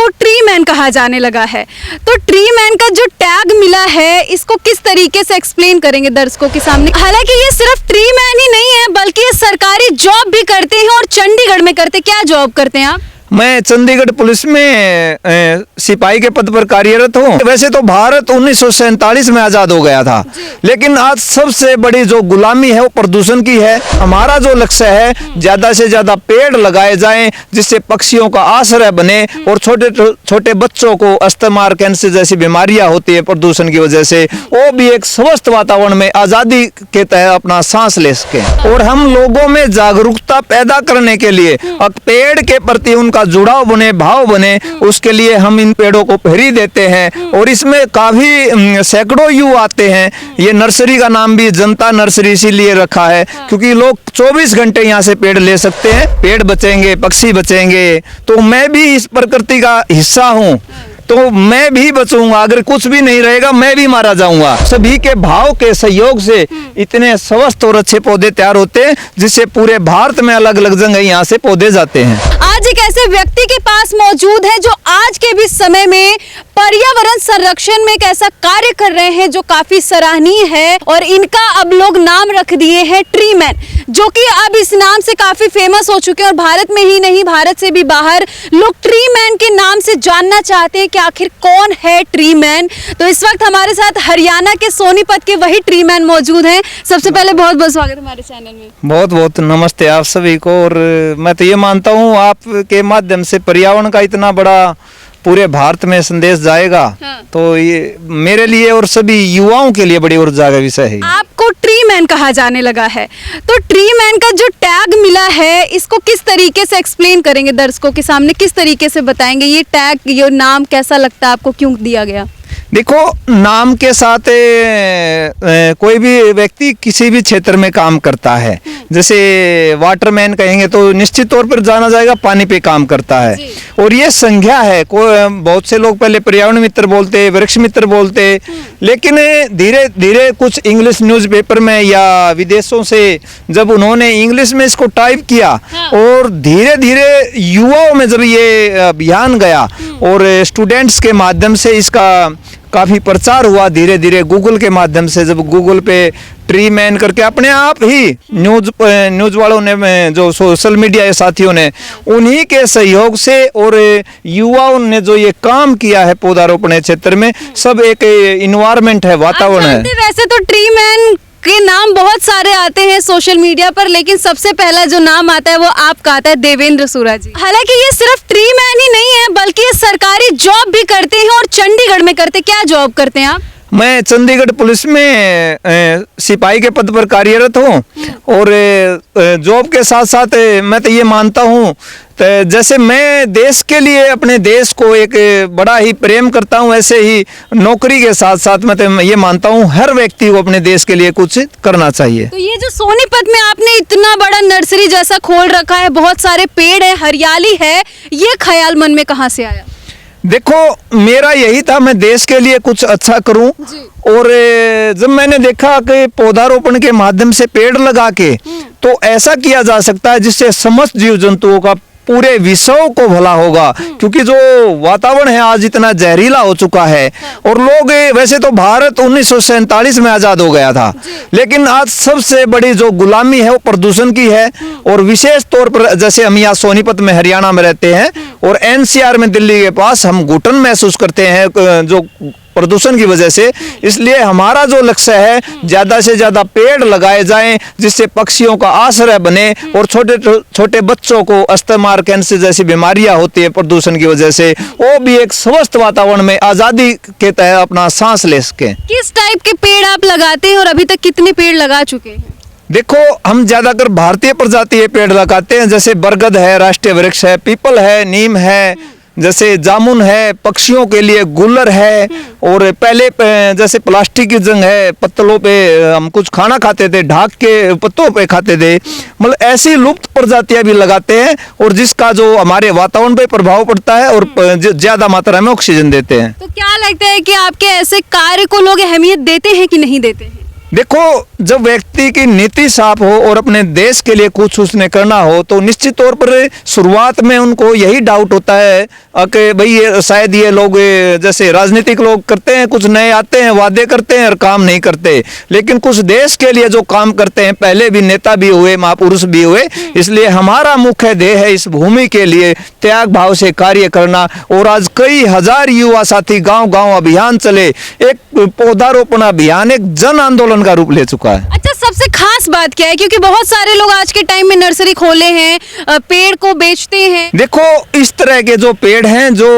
को tree man कहा जाने लगा है, तो ट्री मैन का जो टैग मिला है इसको किस तरीके से एक्सप्लेन करेंगे दर्शकों के सामने। हालांकि ये सिर्फ ट्री मैन ही नहीं है बल्कि ये सरकारी जॉब भी करते हैं और चंडीगढ़ में करते। क्या जॉब करते हैं आप? मैं चंडीगढ़ पुलिस में सिपाही के पद पर कार्यरत हूँ। वैसे तो भारत 1947 में आजाद हो गया था, लेकिन आज सबसे बड़ी जो गुलामी है वो प्रदूषण की है। हमारा जो लक्ष्य है ज्यादा से ज्यादा पेड़ लगाए जाएं जिससे पक्षियों का आश्रय बने और छोटे छोटे बच्चों को अस्थमा, कैंसर जैसी बीमारियां होती है प्रदूषण की वजह से, वो भी एक स्वस्थ वातावरण में आजादी के तहत अपना सांस ले सके। और हम लोगों में जागरूकता पैदा करने के लिए पेड़ के प्रति उनका जुड़ाव बने, भाव बने, उसके लिए हम इन पेड़ों को फ्री देते हैं। और इसमें काफी सैकड़ों युवा आते हैं। ये नर्सरी का नाम भी जनता नर्सरी इसीलिए रखा है क्योंकि लोग 24 घंटे यहाँ से पेड़ ले सकते हैं। पेड़ बचेंगे, पक्षी बचेंगे, तो मैं भी इस प्रकृति का हिस्सा हूँ, तो मैं भी बचूंगा। अगर कुछ भी नहीं रहेगा मैं भी मारा जाऊंगा। सभी के भाव के सहयोग से इतने स्वस्थ और अच्छे पौधे तैयार होते हैं जिससे पूरे भारत में अलग अलग जगह यहाँ से पौधे जाते हैं। आज एक ऐसे व्यक्ति के पास मौजूद है जो आज के भी समय में पर्यावरण संरक्षण में एक ऐसा कार्य कर रहे हैं जो काफी सराहनीय है, और इनका अब लोग नाम रख दिए हैं ट्री मैन, जो कि अब इस नाम से काफी फेमस हो चुके हैं। और भारत में ही नहीं, भारत से भी बाहर लोग ट्री मैन के नाम से जानना चाहते हैं कि आखिर कौन है ट्री मैन। तो इस वक्त हमारे साथ हरियाणा के सोनीपत के वही ट्री मैन मौजूद हैं। सबसे पहले बहुत बहुत स्वागत हमारे चैनल में। बहुत बहुत नमस्ते आप सभी को। और मैं तो ये मानता हूँ आपके माध्यम से पर्यावरण का इतना बड़ा पूरे भारत में संदेश जाएगा। हाँ। तो ये मेरे लिए और सभी युवाओं के लिए बड़ी ऊर्जा का विषय है। आपको ट्री मैन कहा जाने लगा है, तो ट्री मैन का जो टैग मिला है इसको किस तरीके से एक्सप्लेन करेंगे दर्शकों के सामने, किस तरीके से बताएंगे ये टैग, ये नाम कैसा लगता है आपको, क्यों दिया गया? देखो, नाम के साथ कोई भी व्यक्ति किसी भी क्षेत्र में काम करता है, जैसे वाटरमैन कहेंगे तो निश्चित तौर पर जाना जाएगा पानी पे काम करता है। और ये संज्ञा है। बहुत से लोग पहले पर्यावरण मित्र बोलते, वृक्ष मित्र बोलते, लेकिन धीरे धीरे कुछ इंग्लिश न्यूज़पेपर में या विदेशों से जब उन्होंने इंग्लिश में इसको टाइप किया, और धीरे धीरे युवाओं में जब ये अभियान गया और स्टूडेंट्स के माध्यम से इसका काफी प्रचार हुआ, धीरे धीरे गूगल के माध्यम से, जब गूगल पे ट्री मैन करके अपने आप ही न्यूज वालों ने, जो सोशल मीडिया साथियों ने, उन्हीं के सहयोग से और युवाओं ने जो ये काम किया है पौधारोपण क्षेत्र में, सब एक इन्वायरमेंट है, वातावरण है। वैसे तो ट्री मैन के नाम बहुत सारे आते हैं सोशल मीडिया पर, लेकिन सबसे पहला जो नाम आता है वो आपका आता है, देवेंद्र सूरा जी। हालांकि ये सिर्फ ट्री मैन ही नहीं है बल्कि ये सरकारी जॉब भी करते हैं और चंडीगढ़ में करते। क्या जॉब करते हैं आप? मैं चंडीगढ़ पुलिस में सिपाही के पद पर कार्यरत हूँ। और जॉब के साथ साथ मैं तो ये मानता हूँ, तो जैसे मैं देश के लिए, अपने देश को एक बड़ा ही प्रेम करता हूँ, ऐसे ही नौकरी के साथ साथ मैं तो ये मानता हूँ हर व्यक्ति को अपने देश के लिए कुछ करना चाहिए। तो ये जो सोनीपत में आपने इतना बड़ा नर्सरी जैसा खोल रखा है, बहुत सारे पेड़ है, हरियाली है, ये ख्याल मन में कहाँ से आया? देखो, मेरा यही था मैं देश के लिए कुछ अच्छा करूं। और जब मैंने देखा कि पौधारोपण के माध्यम से पेड़ लगा के तो ऐसा किया जा सकता है जिससे समस्त जीव जंतुओं का, पूरे विश्व को भला होगा, क्योंकि जो वातावरण है आज इतना जहरीला हो चुका है। और लोग, वैसे तो भारत 1947 में आजाद हो गया था, लेकिन आज सबसे बड़ी जो गुलामी है वो प्रदूषण की है। और विशेष तौर पर जैसे हम यहाँ सोनीपत में हरियाणा में रहते हैं और एनसीआर में दिल्ली के पास हम घुटन महसूस करते हैं जो प्रदूषण की वजह से। इसलिए हमारा जो लक्ष्य है ज्यादा से ज्यादा पेड़ लगाए जाएं जिससे पक्षियों का आश्रय बने और छोटे छोटे बच्चों को अस्थमा, कैंसर जैसी बीमारियां होती है प्रदूषण की वजह से, वो भी एक स्वस्थ वातावरण में आजादी के तहत अपना सांस ले सके। किस टाइप के पेड़ आप लगाते हैं और अभी तक कितने पेड़ लगा चुके हैं? देखो, हम ज्यादातर भारतीय प्रजाति के पेड़ लगाते हैं, जैसे बरगद है, राष्ट्रीय वृक्ष है, पीपल है, नीम है, जैसे जामुन है, पक्षियों के लिए गुल्लर है। और पहले जैसे प्लास्टिक की जंग है, पत्तलों पे हम कुछ खाना खाते थे, ढाक के पत्तों पे खाते थे, मतलब ऐसी लुप्त प्रजातियां भी लगाते हैं और जिसका जो हमारे वातावरण पे प्रभाव पड़ता है और ज्यादा मात्रा में ऑक्सीजन देते हैं। तो क्या लगता है कि आपके ऐसे कार्य को लोग अहमियत देते हैं कि नहीं देते हैं? देखो, जब व्यक्ति की नीति साफ हो और अपने देश के लिए कुछ उसने करना हो तो निश्चित तौर पर शुरुआत में उनको यही डाउट होता है कि भाई ये शायद ये लोग जैसे राजनीतिक लोग करते हैं, कुछ नए आते हैं, वादे करते हैं और काम नहीं करते, लेकिन कुछ देश के लिए जो काम करते हैं, पहले भी नेता भी हुए, महापुरुष भी हुए, इसलिए हमारा मुख्य ध्येय है इस भूमि के लिए त्याग भाव से कार्य करना। और आज कई हजार युवा साथी गांव-गांव अभियान चले, एक पौधारोपण अभियान एक जन आंदोलन का रूप ले चुका है। अच्छा, सबसे खास बात क्या है, क्योंकि बहुत सारे लोग आज के टाइम में नर्सरी खोले हैं, पेड़ को बेचते हैं। देखो, इस तरह के जो पेड़ हैं जो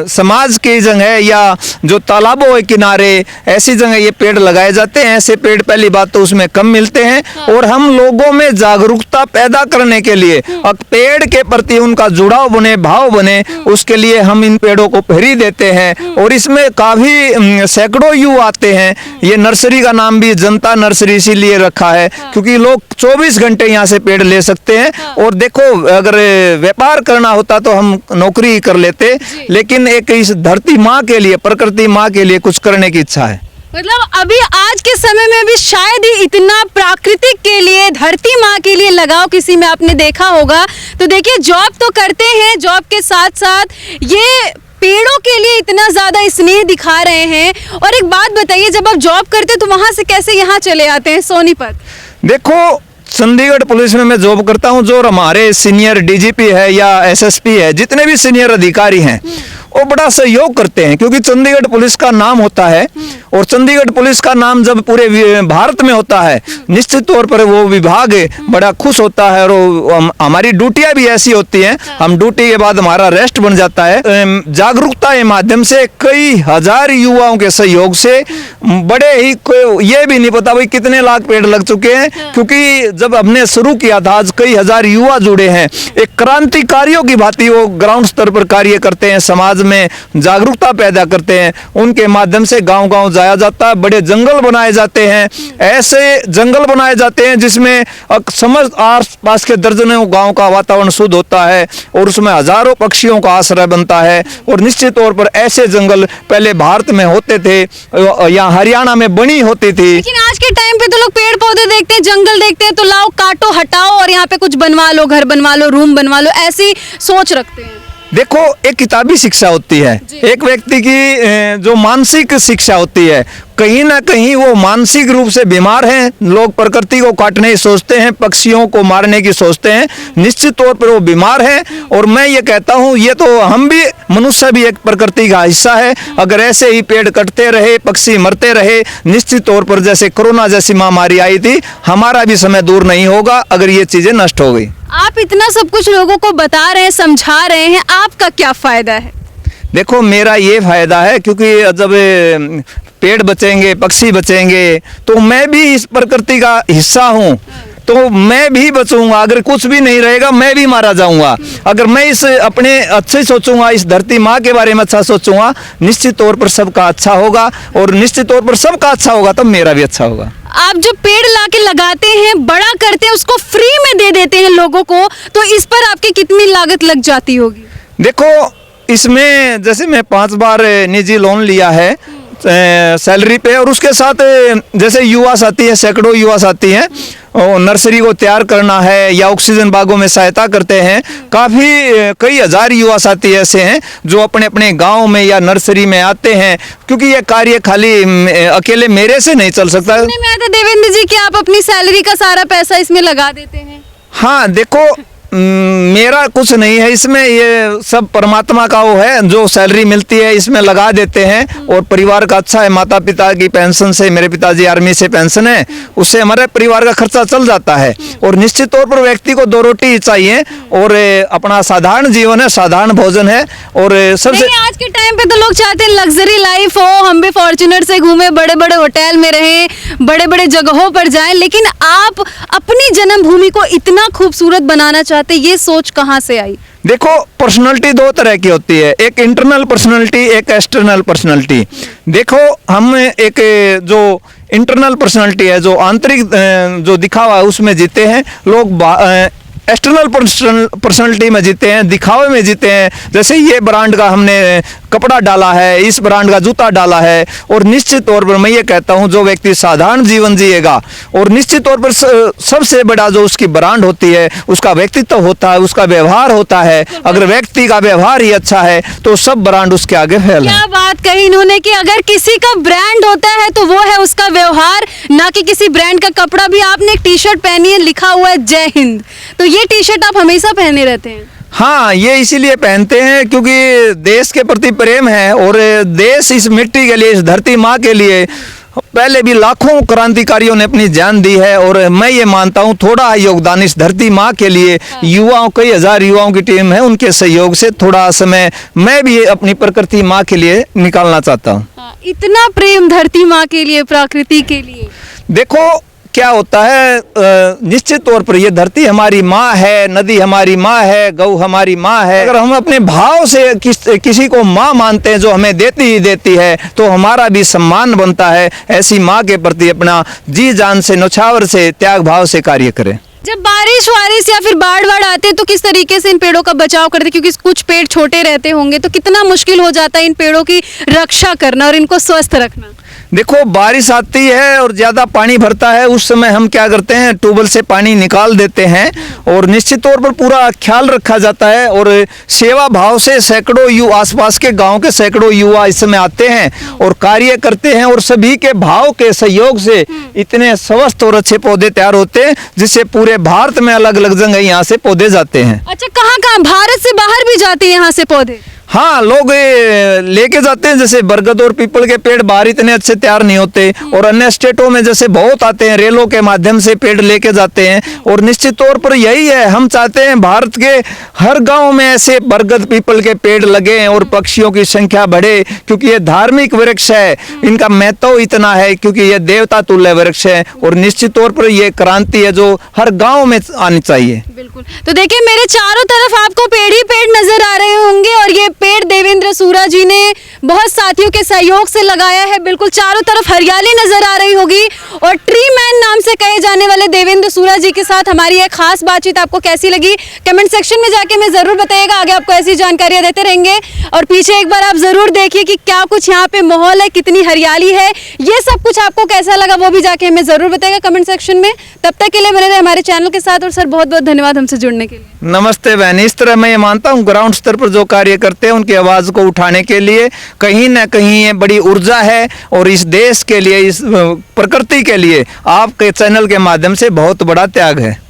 समाज की जगह या जो तालाबों के किनारे ऐसी जगह ये पेड़ लगाए जाते हैं, ऐसे पेड़ पहली बात तो उसमें कम मिलते हैं। हाँ। और हम लोगों में जागरूकता पैदा करने के लिए पेड़ के प्रति उनका जुड़ाव बने, भाव बने, उसके लिए हम इन पेड़ों को फ्री देते हैं। और इसमें काफी सैकड़ों युवा आते हैं। ये नर्सरी का नाम भी जनता नर्सरी इसीलिए रखा है क्योंकि लोग 24 घंटे यहाँ से पेड़ ले सकते हैं। और देखो, अगर व्यापार करना होता तो हम नौकरी कर लेते, लेकिन एक इस धरती माँ के लिए, प्रकृति माँ के लिए कुछ करने की इच्छा है। मतलब अभी आज के समय में भी शायद ही इतना प्राकृतिक के लिए, धरती माँ के लिए लगाव किसी में आपने देखा होगा। तो देखिए, जॉब तो करते हैं, जॉब के साथ साथ ये पेड़ों के लिए इतना ज्यादा स्नेह दिखा रहे हैं। और एक बात बताइए, जब आप जॉब करते तो वहां से कैसे यहाँ चले आते हैं सोनीपत? देखो, चंडीगढ़ पुलिस में मैं जॉब करता हूँ। जो हमारे सीनियर डीजीपी है या एसएसपी है, जितने भी सीनियर अधिकारी हैं, वो बड़ा सहयोग करते हैं क्योंकि चंडीगढ़ पुलिस का नाम होता है। और चंडीगढ़ पुलिस का नाम जब पूरे भारत में होता है, निश्चित तौर पर वो विभाग बड़ा खुश होता है। और हमारी ड्यूटियां भी ऐसी होती हैं, हम ड्यूटी के बाद हमारा रेस्ट बन जाता है। जागरूकता के माध्यम से कई हजार युवाओं के सहयोग से बड़े ही, ये भी नहीं पता भाई कितने लाख पेड़ लग चुके हैं, क्योंकि जब हमने शुरू किया था आज कई हजार युवा जुड़े हैं। एक क्रांतिकारियों की भांति वो ग्राउंड स्तर पर कार्य करते हैं, समाज में जागरूकता पैदा करते हैं। उनके माध्यम से गांव-गांव जाया जाता है, बड़े जंगल बनाए जाते हैं। ऐसे जंगल बनाए जाते हैं जिसमें समस्त आस पास के दर्जनों गांव का वातावरण शुद्ध होता है और उसमें हजारों पक्षियों का आश्रय बनता है। और निश्चित तौर पर ऐसे जंगल पहले भारत में होते थे या हरियाणा में बनी होती थी। लेकिन आज के टाइम पे तो लोग पेड़ पौधे देखते हैं, जंगल देखते हैं तो लाओ काटो हटाओ और यहाँ पे कुछ बनवा लो, घर बनवा लो, रूम बनवा लो, ऐसी सोच रखते हैं। देखो, एक किताबी शिक्षा होती है, एक व्यक्ति की जो मानसिक शिक्षा होती है। कहीं ना कहीं वो मानसिक रूप से बीमार हैं। लोग प्रकृति को काटने की सोचते हैं, पक्षियों को मारने की सोचते हैं, निश्चित तौर पर वो बीमार हैं। और मैं ये कहता हूँ, ये तो हम भी, मनुष्य भी एक प्रकृति का हिस्सा है। अगर ऐसे ही पेड़ कटते रहे, पक्षी मरते रहे, निश्चित तौर पर जैसे कोरोना जैसी महामारी आई थी, हमारा भी समय दूर नहीं होगा अगर ये चीजें नष्ट हो गई। आप इतना सब कुछ लोगों को बता रहे हैं, समझा रहे हैं, आपका क्या फायदा है? देखो, मेरा ये फायदा है क्योंकि जब पेड़ बचेंगे, पक्षी बचेंगे, तो मैं भी इस प्रकृति का हिस्सा हूँ, तो मैं भी बचूंगा। अगर कुछ भी नहीं रहेगा, मैं भी मारा जाऊंगा। अगर मैं इस अपने अच्छे सोचूंगा, इस धरती माँ के बारे में अच्छा सोचूंगा, निश्चित तौर पर सबका अच्छा होगा। और निश्चित तौर पर सबका अच्छा होगा तब मेरा भी अच्छा होगा। आप जो पेड़ लाके लगाते हैं, बड़ा करते हैं, उसको फ्री में दे देते हैं लोगों को, तो इस पर आपकी कितनी लागत लग जाती होगी? देखो, इसमें जैसे मैं 5 बार निजी लोन लिया है सैलरी पे, और उसके साथ जैसे युवा साथी है, सैकड़ों युवा साथी हैं, नर्सरी को तैयार करना है या ऑक्सीजन बागों में सहायता करते हैं। कई हजार युवा साथी ऐसे हैं जो अपने अपने गांव में या नर्सरी में आते हैं, क्योंकि ये कार्य खाली अकेले मेरे से नहीं चल सकता। सुनने में आया था देवेंद्र जी कि आप अपनी सैलरी का सारा पैसा इसमें लगा देते हैं। हाँ, देखो, मेरा कुछ नहीं है इसमें, ये सब परमात्मा का वो है, जो सैलरी मिलती है इसमें लगा देते हैं। और परिवार का अच्छा है, माता पिता की पेंशन से, मेरे पिताजी आर्मी से पेंशन है, उससे हमारे परिवार का खर्चा चल जाता है। और निश्चित तौर पर व्यक्ति को 2 रोटी चाहिए और अपना साधारण जीवन है, साधारण भोजन है। और सबसे आज के टाइम पे तो लोग चाहते हैं लग्जरी लाइफ हो, हम भी फॉर्च्यूनर से घूमे, बड़े बड़े होटल में रहें, बड़े बड़े जगहों पर जाएं, लेकिन आप अपनी जन्मभूमि को इतना खूबसूरत बनाना चाहते, ये सोच कहाँ से आई? देखो, पर्सनालिटी 2 तरह की होती है, एक इंटरनल पर्सनालिटी, एक एक्सटर्नल पर्सनालिटी। देखो, हम एक जो इंटरनल पर्सनालिटी है, जो आंतरिक जो दिखावा है उसमें जीते हैं लोग। एक्सटर्नल पर्सनालिटी में जीते हैं, दिखावे में जीते हैं। जैसे ये ब्रांड का हमने कपड़ा डाला है, इस ब्रांड का जूता डाला है। और निश्चित तौर पर मैं ये कहता हूँ जो व्यक्ति साधारण जीवन जिएगा और निश्चित तौर पर सबसे बड़ा जो उसकी ब्रांड होती है उसका व्यक्तित्व होता है, उसका व्यवहार होता है। अगर व्यक्ति का व्यवहार ही अच्छा है तो सब ब्रांड उसके आगे फैल है। क्या बात कही इन्होंने कि अगर किसी का ब्रांड होता है तो वो है उसका व्यवहार, ना कि किसी ब्रांड का कपड़ा। भी आपने एक टी शर्ट पहनी है, लिखा हुआ है जय हिंद, तो ये टी शर्ट आप हमेशा पहने रहते हैं? हाँ, ये इसीलिए पहनते हैं क्योंकि देश के प्रति प्रेम है और देश इस मिट्टी के लिए, इस धरती माँ के लिए पहले भी लाखों क्रांतिकारियों ने अपनी जान दी है। और मैं ये मानता हूँ थोड़ा योगदान इस धरती माँ के लिए, युवाओं, कई हजार युवाओं की टीम है, उनके सहयोग से थोड़ा समय मैं भी अपनी प्रकृति माँ के लिए निकालना चाहता हूँ। इतना प्रेम धरती माँ के लिए, प्रकृति के लिए। देखो क्या होता है, निश्चित तौर पर ये धरती हमारी माँ है, नदी हमारी माँ है, गौ हमारी माँ है। अगर हम अपने भाव से किसी को माँ मानते हैं जो हमें देती ही देती है तो हमारा भी सम्मान बनता है। ऐसी माँ के प्रति अपना जी जान से, नौछावर से, त्याग भाव से कार्य करें। जब बारिश या फिर बाढ़ आते हैं तो किस तरीके से इन पेड़ों का बचाव करते हैं? क्योंकि कुछ पेड़ छोटे रहते होंगे तो कितना मुश्किल हो जाता है इन पेड़ों की रक्षा करना और इनको स्वस्थ रखना। देखो बारिश आती है और ज़्यादा पानी भरता है, उस समय हम क्या करते हैं, ट्यूबवेल से पानी निकाल देते हैं और निश्चित तौर पर पूरा ख्याल रखा जाता है। और सेवा भाव से सैकड़ों आसपास के गांव के सैकड़ों युवा इस समय आते हैं और कार्य करते हैं और सभी के भाव के सहयोग से इतने स्वस्थ और अच्छे पौधे तैयार होते हैं जिससे पूरे भारत में अलग अलग जगह यहाँ से पौधे जाते हैं। अच्छा, कहाँ कहाँ भारत से बाहर भी जाते हैं यहाँ से पौधे? हाँ, लोग लेके जाते हैं। जैसे बरगद और पीपल के पेड़ बाहर इतने अच्छे तैयार नहीं होते और अन्य स्टेटों में जैसे बहुत आते हैं, रेलों के माध्यम से पेड़ लेके जाते हैं। और निश्चित तौर पर यही है, हम चाहते हैं भारत के हर गांव में ऐसे बरगद पीपल के पेड़ लगे और पक्षियों की संख्या बढ़े, क्योंकि ये धार्मिक वृक्ष है, इनका महत्व इतना है क्योंकि ये देवता तुल्य वृक्ष है। और निश्चित तौर पर ये क्रांति है जो हर गाँव में आनी चाहिए। बिल्कुल। तो देखिए मेरे चारों तरफ आपको पेड़ ही पेड़ नजर आ रहे होंगे और ये पेड़ देवेंद्र सूरा जी ने बहुत साथियों के सहयोग से लगाया है। बिल्कुल चारों तरफ हरियाली नजर आ रही होगी। और ट्री मैन नाम से कहे जाने वाले देवेंद्र सूरा जी के साथ हमारी एक खास बातचीत आपको कैसी लगी कमेंट सेक्शन में जाके हमें जरूर बताइएगा। आगे आपको ऐसी जानकारियां देते रहेंगे और पीछे एक बार आप जरूर देखिए कि क्या कुछ यहाँ पे माहौल है, कितनी हरियाली है, ये सब कुछ आपको कैसा लगा वो भी जाके हमें जरूर बताइएगा कमेंट सेक्शन में। तब तक के लिए बने रहे हमारे चैनल के साथ और सर बहुत बहुत धन्यवाद हमसे जुड़ने के लिए। नमस्ते बहन। इस तरह मैं ये मानता हूँ ग्राउंड स्तर पर जो कार्य करते हैं उनकी आवाज़ को उठाने के लिए कहीं ना कहीं ये बड़ी ऊर्जा है और इस देश के लिए, इस प्रकृति के लिए आपके चैनल के माध्यम से बहुत बड़ा त्याग है।